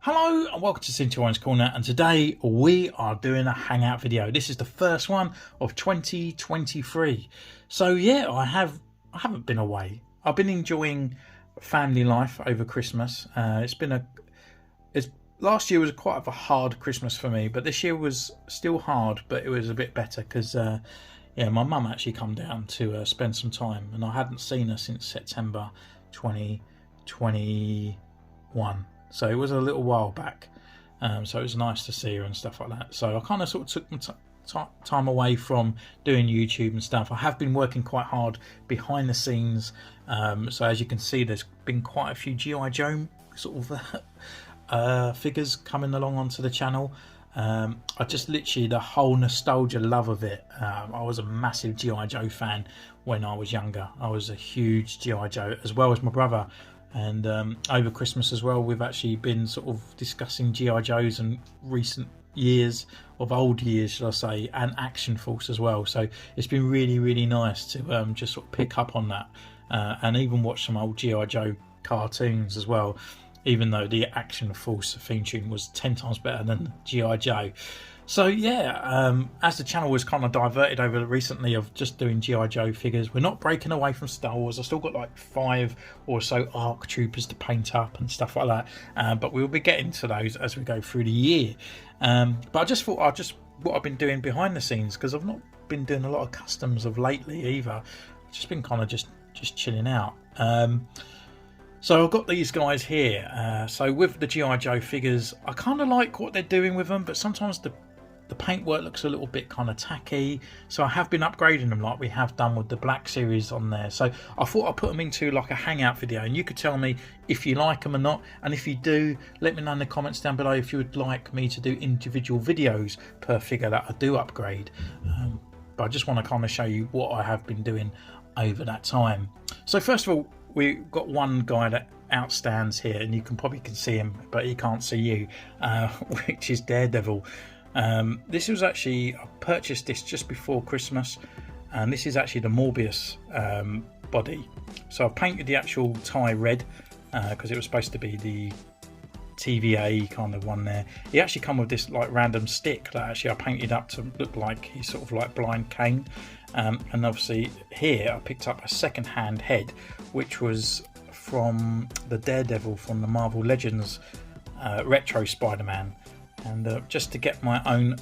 Hello and welcome to Centurion's Corner, and today we are doing a hangout video. This is the first one of 2023. So yeah, I haven't been away. I've been enjoying family life over Christmas. Last year was quite a hard Christmas for me, but this year was still hard, but it was a bit better because yeah, my mum actually come down to spend some time, and I hadn't seen her since September 2021. So it was a little while back, so it was nice to see her and stuff like that. So I kind of sort of took time away from doing YouTube and stuff. I have been working quite hard behind the scenes, so as you can see, there's been quite a few G.I. Joe sort of figures coming along onto the channel. I just literally, the whole nostalgia love of it. I was a massive G.I. Joe fan when I was younger. I was a huge G.I. Joe, as well as my brother. And over Christmas as well, we've actually been sort of discussing G.I. Joes and recent years, of old years, shall I say, and Action Force as well. So it's been really, really nice to just sort of pick up on that and even watch some old G.I. Joe cartoons as well, even though the Action Force theme tune was 10 times better than G.I. Joe. So yeah, as the channel was kind of diverted over recently of just doing G.I. Joe figures, we're not breaking away from Star Wars. I've still got like 5 or so ARC troopers to paint up and stuff like that, but we'll be getting to those as we go through the year. But I just thought what I've been doing behind the scenes, because I've not been doing a lot of customs of lately either. I've just been kind of just chilling out. So I've got these guys here. So with the G.I. Joe figures, I kind of like what they're doing with them, but sometimes the paintwork looks a little bit kind of tacky. So I have been upgrading them like we have done with the Black series on there. So I thought I'd put them into like a hangout video, and you could tell me if you like them or not. And if you do, let me know in the comments down below if you would like me to do individual videos per figure that I do upgrade. But I just want to kind of show you what I have been doing over that time. So first of all, we've got one guy that outstands here, and you can see him, but he can't see you, which is Daredevil. This was actually, I purchased this just before Christmas, and this is actually the Morbius body. So I painted the actual tie red because it was supposed to be the TVA kind of one there. He actually come with this like random stick that actually I painted up to look like he's sort of like Blind Kane. And obviously here I picked up a second-hand head, which was from the Daredevil from the Marvel Legends retro Spider-Man, and just to get my own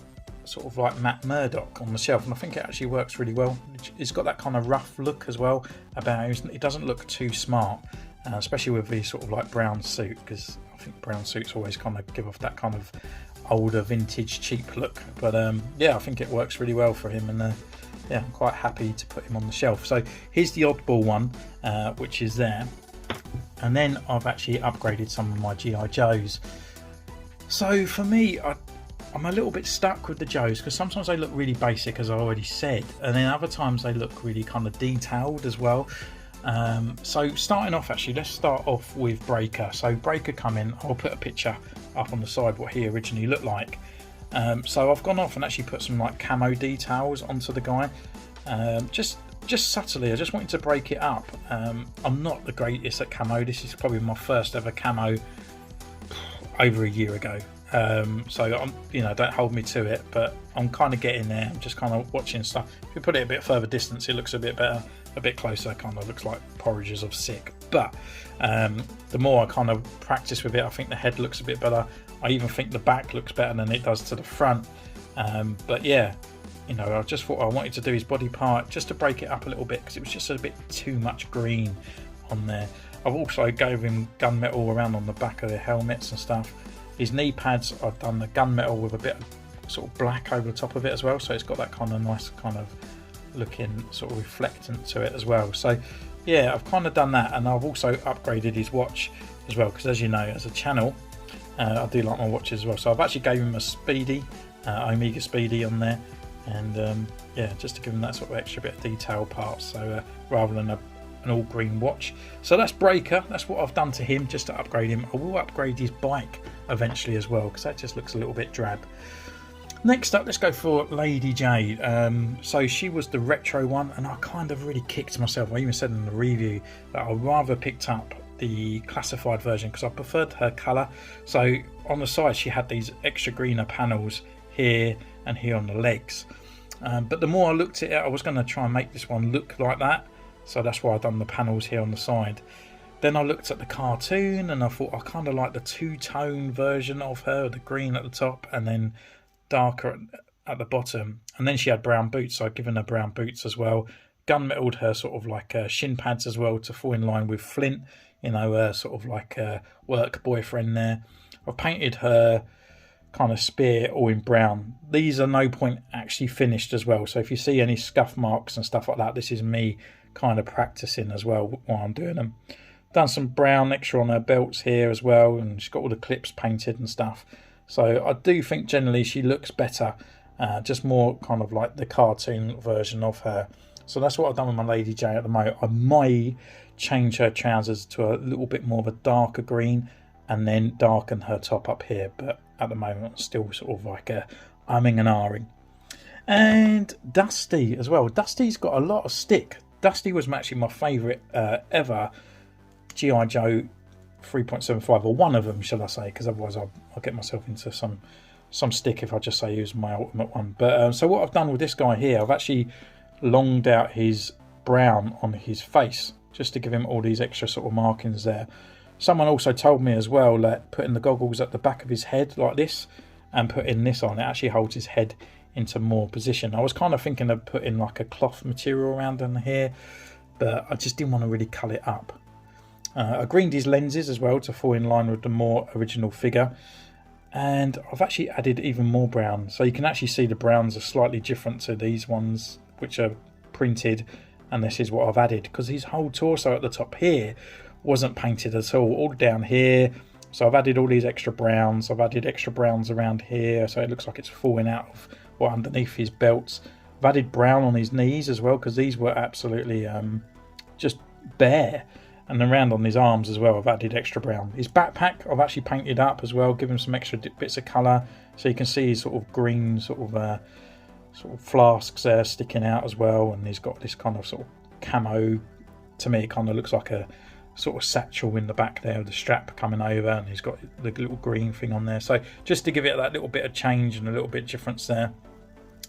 sort of like Matt Murdock on the shelf, and I think it actually works really well. It's got that kind of rough look as well about him. It doesn't look too smart, especially with the sort of like brown suit, because I think brown suits always kind of give off that kind of older vintage cheap look. But yeah, I think it works really well for him, and yeah, I'm quite happy to put him on the shelf. So here's the oddball one, which is there. And then I've actually upgraded some of my G.I. Joes. So for me, I'm a little bit stuck with the Joes, because sometimes they look really basic, as I already said, and then other times they look really kind of detailed as well. So starting off, actually, let's start off with Breaker. So Breaker come in, I'll put a picture up on the side what he originally looked like. So I've gone off and actually put some like camo details onto the guy, just subtly. I just wanted to break it up. I'm not the greatest at camo. This is probably my first ever camo over a year ago. So I'm, don't hold me to it, but I'm kind of getting there. I'm just kind of watching stuff. If you put it a bit further distance, it looks a bit better. A bit closer, kind of looks like porridges of sick. But the more I kind of practice with it, I think the head looks a bit better. I even think the back looks better than it does to the front. But yeah, I just thought I wanted to do his body part just to break it up a little bit, because it was just a bit too much green on there. I've also gave him gunmetal around on the back of the helmets and stuff. His knee pads, I've done the gunmetal with a bit of sort of black over the top of it as well, so it's got that kind of nice kind of looking sort of reflectant to it as well. So yeah, I've kind of done that, and I've also upgraded his watch as well, because as you know, as a channel, I do like my watches as well. So I've actually gave him a Speedy, Omega Speedy on there, and yeah, just to give him that sort of extra bit of detail parts, so rather than an all green watch. So that's Breaker. That's what I've done to him, just to upgrade him. I will upgrade his bike eventually as well, because that just looks a little bit drab. Next up, let's go for Lady Jaye. So she was the retro one, and I kind of really kicked myself. I even said in the review that I rather picked up the classified version because I preferred her colour. So on the side she had these extra greener panels here and here on the legs. But the more I looked at it, I was going to try and make this one look like that. So that's why I've done the panels here on the side. Then I looked at the cartoon and I thought I kind of like the two-tone version of her, the green at the top and then darker at the bottom. And then she had brown boots, so I've given her brown boots as well. Gunmetaled her sort of like shin pads as well to fall in line with Flint, you know, sort of like a work boyfriend there. I've painted her kind of spear all in brown. These are no point actually finished as well, so if you see any scuff marks and stuff like that, this is me kind of practicing as well while I'm doing them. Done some brown extra on her belts here as well, and she's got all the clips painted and stuff. So I do think generally she looks better, just more kind of like the cartoon version of her. So that's what I've done with my Lady Jaye at the moment. I might change her trousers to a little bit more of a darker green and then darken her top up here, but at the moment I'm still sort of like umming and ahhing. And Dusty as well. Dusty's got a lot of stick. Dusty was actually my favourite ever G.I. Joe 3.75, or one of them, shall I say, because otherwise I'll get myself into some stick if I just say use my ultimate one. But so what I've done with this guy here, I've actually longed out his brown on his face just to give him all these extra sort of markings there. Someone also told me as well that putting the goggles at the back of his head like this and putting this on, it actually holds his head into more position. I was kind of thinking of putting like a cloth material around in here, but I just didn't want to really cut it up. I greened his lenses as well to fall in line with the more original figure, and I've actually added even more brown, so you can actually see the browns are slightly different to these ones which are printed, and this is what I've added, because his whole torso at the top here wasn't painted at all down here. So I've added all these extra browns. I've added extra browns around here, so it looks like it's falling out of or underneath his belts. I've added brown on his knees as well, because these were absolutely just bare. And around on his arms as well, I've added extra brown. His backpack I've actually painted up as well, given some extra bits of colour, so you can see his sort of green sort of flasks there sticking out as well. And he's got this kind of sort of camo. To me, it kind of looks like a sort of satchel in the back there with the strap coming over, and he's got the little green thing on there. So just to give it that little bit of change and a little bit of difference there.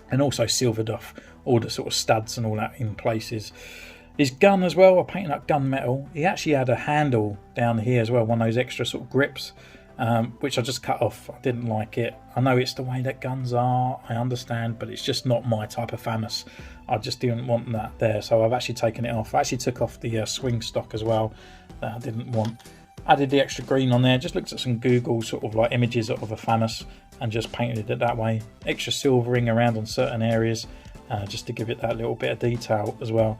And also silvered off all the sort of studs and all that in places. His gun as well, I painted up gunmetal. He actually had a handle down here as well, one of those extra sort of grips, which I just cut off. I didn't like it. I know it's the way that guns are, I understand, but it's just not my type of FAMAS. I just didn't want that there, so I've actually taken it off. I actually took off the swing stock as well that I didn't want. Added the extra green on there, just looked at some Google sort of like images of a FAMAS and just painted it that way. Extra silvering around on certain areas, just to give it that little bit of detail as well.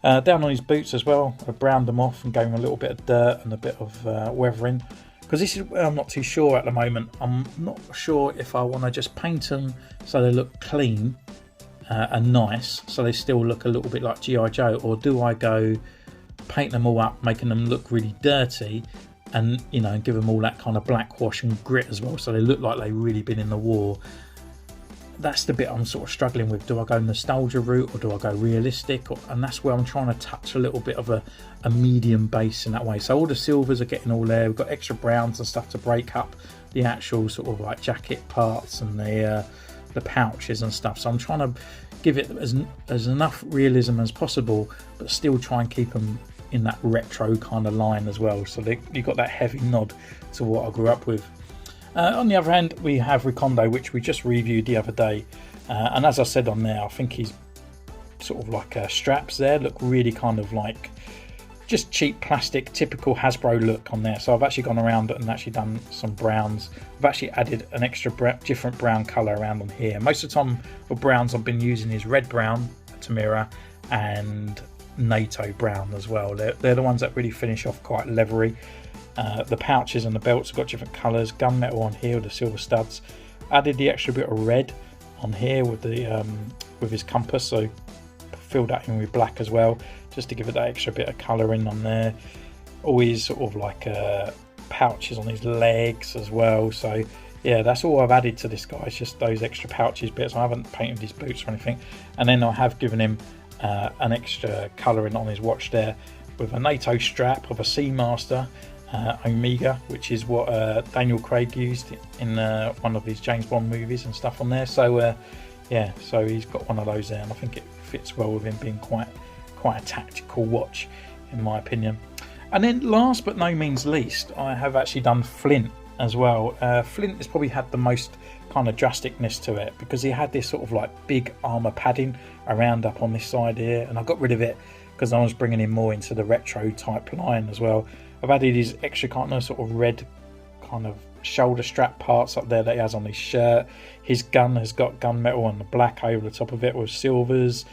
Down on his boots as well, I browned them off and gave him a little bit of dirt and a bit of weathering, because this is where I'm not too sure at the moment. I'm not sure if I want to just paint them so they look clean and nice, so they still look a little bit like G.I. Joe, or do I go paint them all up, making them look really dirty, and you know, give them all that kind of black wash and grit as well, so they look like they've really been in the war. That's the bit I'm sort of struggling with. Do I go nostalgia route, or do I go realistic? And that's where I'm trying to touch a little bit of a medium base in that way. So all the silvers are getting all there. We've got extra browns and stuff to break up the actual sort of like jacket parts and the pouches and stuff. So I'm trying to give it as enough realism as possible, but still try and keep them in that retro kind of line as well. So you've got that heavy nod to what I grew up with. On the other hand, we have Recondo, which we just reviewed the other day, and as I said on there, I think he's sort of like straps there look really kind of like just cheap plastic, typical Hasbro look on there. So I've actually gone around and actually done some browns. I've actually added an extra different brown colour around on here. Most of the time for browns I've been using is red brown, Tamira, and NATO brown as well. They're the ones that really finish off quite leathery. The pouches and the belts have got different colours. Gunmetal on here with the silver studs. Added the extra bit of red on here with the with his compass, so filled that in with black as well, just to give it that extra bit of colouring on there. Always sort of like pouches on his legs as well. So yeah, that's all I've added to this guy. It's just those extra pouches bits. I haven't painted his boots or anything. And then I have given him an extra colouring on his watch there with a NATO strap of a Seamaster. Omega, which is what Daniel Craig used in one of his James Bond movies and stuff on there. So yeah, so he's got one of those there, and I think it fits well with him being quite a tactical watch, in my opinion. And then last but no means least, I have actually done Flint as well. Flint has probably had the most kind of drasticness to it, because he had this sort of like big armor padding around up on this side here, and I got rid of it because I was bringing him more into the retro type line as well. I've added his extra kind of sort of red kind of shoulder strap parts up there that he has on his shirt. His gun has got gunmetal and the black over the top of it with silvers.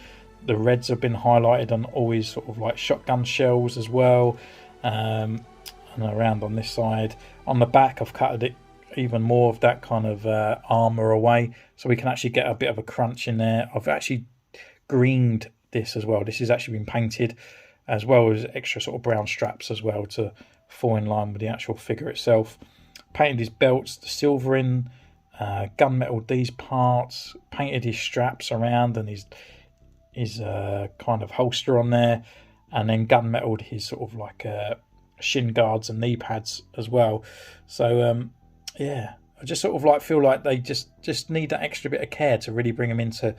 The reds have been highlighted on all his sort of like shotgun shells as well, and around on this side. On the back I've cut it even more of that kind of armour away, so we can actually get a bit of a crunch in there. I've actually greened this as well. This has actually been painted, as well as extra sort of brown straps as well to fall in line with the actual figure itself. Painted his belts, the silvering, gunmetal these parts, painted his straps around and his kind of holster on there, and then gunmetaled his sort of like shin guards and knee pads as well. So yeah, I just sort of like feel like they just need that extra bit of care to really bring them into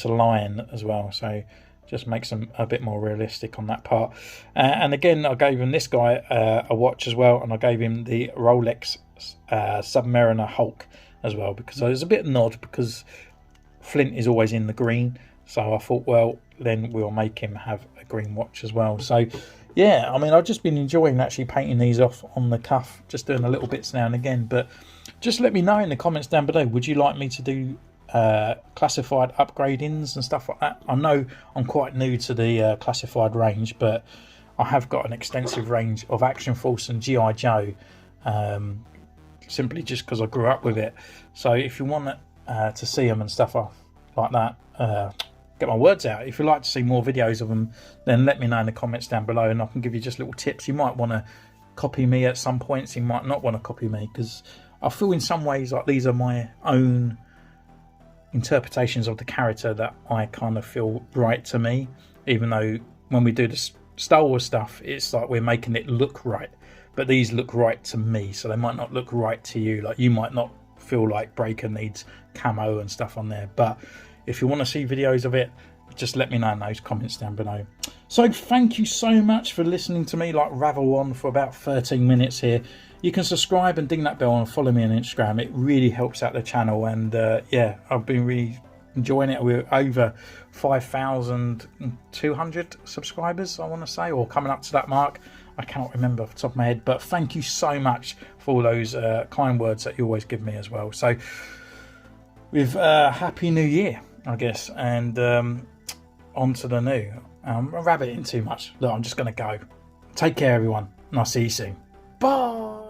line as well. So just makes them a bit more realistic on that part. And again, I gave him this guy a watch as well, and I gave him the Rolex Submariner Hulk as well, because I was a bit nod because Flint is always in the green, so I thought, well, then we'll make him have a green watch as well. So yeah, I mean, I've just been enjoying actually painting these off on the cuff, just doing a little bits now and again. But just let me know in the comments down below, would you like me to do classified upgradings and stuff like that? I know I'm quite new to the classified range, but I have got an extensive range of Action Force and G.I. Joe, simply just because I grew up with it. So if you want to see them and stuff like that, get my words out. If you'd like to see more videos of them, then let me know in the comments down below, and I can give you just little tips. You might want to copy me at some points, you might not want to copy me, because I feel in some ways like these are my own interpretations of the character that I kind of feel right to me, even though when we do the Star Wars stuff, it's like we're making it look right, but these look right to me, so they might not look right to you. Like you might not feel like Breaker needs camo and stuff on there, but if you want to see videos of it, just let me know in those comments down below. So thank you so much for listening to me like ravel on for about 13 minutes here. You can subscribe and ding that bell and follow me on Instagram. It really helps out the channel, and yeah, I've been really enjoying it. We're over 5,200 subscribers, I want to say, or coming up to that mark. I cannot remember off the top of my head, but thank you so much for all those kind words that you always give me as well. So with Happy New Year, I guess, and on to the new. I'm rabbiting too much. Look, I'm just going to go. Take care, everyone, and I'll see you soon. Bye.